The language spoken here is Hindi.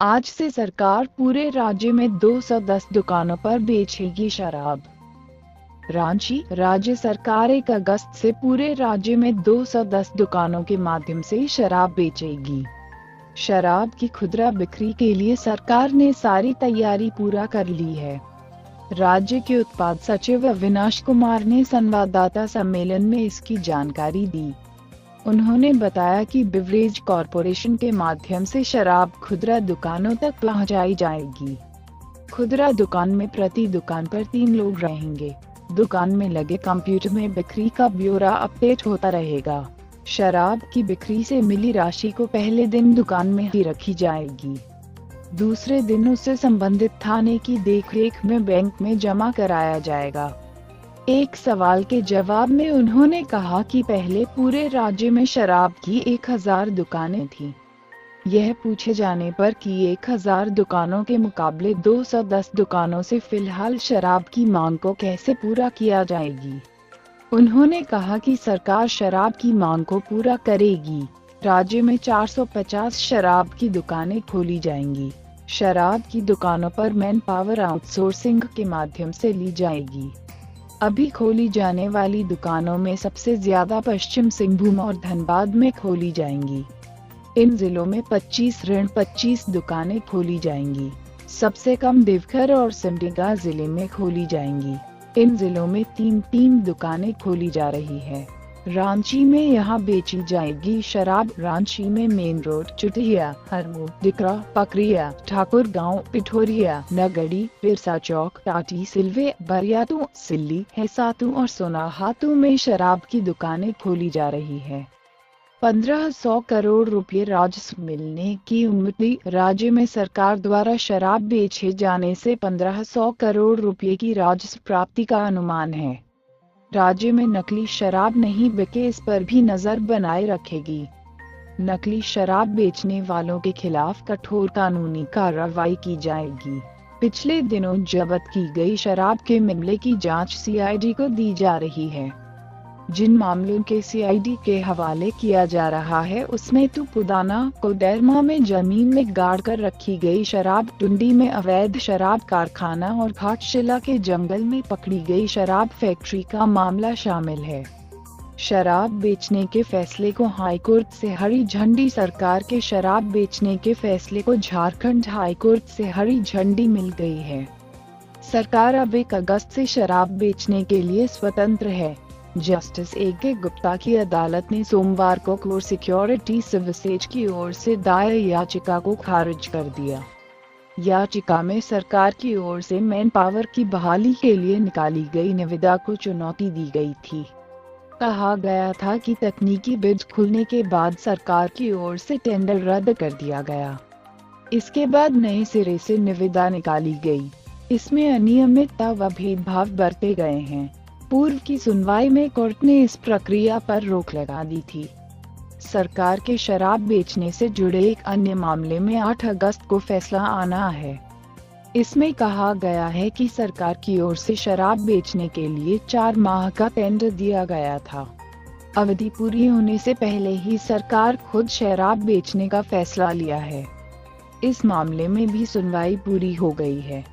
आज से सरकार पूरे राज्य में 210 दुकानों पर बेचेगी शराब। रांची राज्य सरकार 1 अगस्त से पूरे राज्य में 210 दुकानों के माध्यम से शराब बेचेगी। शराब की खुदरा बिक्री के लिए सरकार ने सारी तैयारी पूरा कर ली है। राज्य के उत्पाद सचिव अविनाश कुमार ने संवाददाता सम्मेलन में इसकी जानकारी दी। उन्होंने बताया कि बिवरेज कॉरपोरेशन के माध्यम से शराब खुदरा दुकानों तक पहुंचाई जाएगी। खुदरा दुकान में प्रति दुकान पर 3 लोग रहेंगे। दुकान में लगे कंप्यूटर में बिक्री का ब्यौरा अपडेट होता रहेगा। शराब की बिक्री से मिली राशि को पहले दिन दुकान में ही रखी जाएगी। दूसरे दिन उसे संबंधित थाने की देखरेख में बैंक में जमा कराया जाएगा। एक सवाल के जवाब में उन्होंने कहा कि पहले पूरे राज्य में शराब की 1000 दुकानें थीं। यह पूछे जाने पर कि 1000 दुकानों के मुकाबले 210 दुकानों से फिलहाल शराब की मांग को कैसे पूरा किया जाएगी, उन्होंने कहा कि सरकार शराब की मांग को पूरा करेगी। राज्य में 450 शराब की दुकानें खोली जाएंगी। शराब की दुकानों पर मैन पावर आउटसोर्सिंग के माध्यम से ली जाएगी। अभी खोली जाने वाली दुकानों में सबसे ज्यादा पश्चिम सिंहभूम और धनबाद में खोली जाएंगी। इन जिलों में 25 दुकानें खोली जाएंगी। सबसे कम देवघर और सिमडेगा जिले में खोली जाएंगी। इन जिलों में 3 दुकानें खोली जा रही है। रांची में यहां बेची जाएगी शराब। रांची में मेन रोड, चुटिया, हरमू, दिकरा, पकरिया, ठाकुर गांव, पिठोरिया, नगड़ी, बिरसा चौक, टाटी, सिलवे, बरियातू, सिल्ली, हैसातू और सोनाहातू में शराब की दुकानें खोली जा रही है। 1500 करोड़ रुपए राजस्व मिलने की उम्मीद। राज्य में सरकार द्वारा शराब बेचे जाने से 1500 करोड़ रुपए की राजस्व प्राप्ति का अनुमान है। राज्य में नकली शराब नहीं बिके, इस पर भी नजर बनाए रखेगी। नकली शराब बेचने वालों के खिलाफ कठोर कानूनी कार्रवाई की जाएगी। पिछले दिनों जब्त की गई शराब के मामले की जांच सीआईडी को दी जा रही है। जिन मामलों के सीआईडी के हवाले किया जा रहा है उसमें तुपुदाना, कोडरमा में जमीन में गाड़ कर रखी गई शराब, टुंडी में अवैध शराब कारखाना और घाटशिला के जंगल में पकड़ी गई शराब फैक्ट्री का मामला शामिल है। शराब बेचने के फैसले को हाईकोर्ट से हरी झंडी। सरकार के शराब बेचने के फैसले को झारखंड हाईकोर्ट से हरी झंडी मिल गई है। सरकार अब 1 अगस्त से शराब बेचने के लिए स्वतंत्र है। Justice A.K. गुप्ता की अदालत ने सोमवार को कोर सिक्योरिटी सर्विसेज की ओर से दायर याचिका को खारिज कर दिया। याचिका में सरकार की ओर से मैन पावर की बहाली के लिए निकाली गई निविदा को चुनौती दी गई थी। कहा गया था कि तकनीकी बिड खुलने के बाद सरकार की ओर से टेंडर रद्द कर दिया गया। इसके बाद नए सिरे से निविदा निकाली गई। इसमें अनियमितता व भेदभाव बरते गए हैं। पूर्व की सुनवाई में कोर्ट ने इस प्रक्रिया पर रोक लगा दी थी। सरकार के शराब बेचने से जुड़े एक अन्य मामले में 8 अगस्त को फैसला आना है। इसमें कहा गया है कि सरकार की ओर से शराब बेचने के लिए 4 माह का टेंडर दिया गया था। अवधि पूरी होने से पहले ही सरकार खुद शराब बेचने का फैसला लिया है। इस मामले में भी सुनवाई पूरी हो गई है।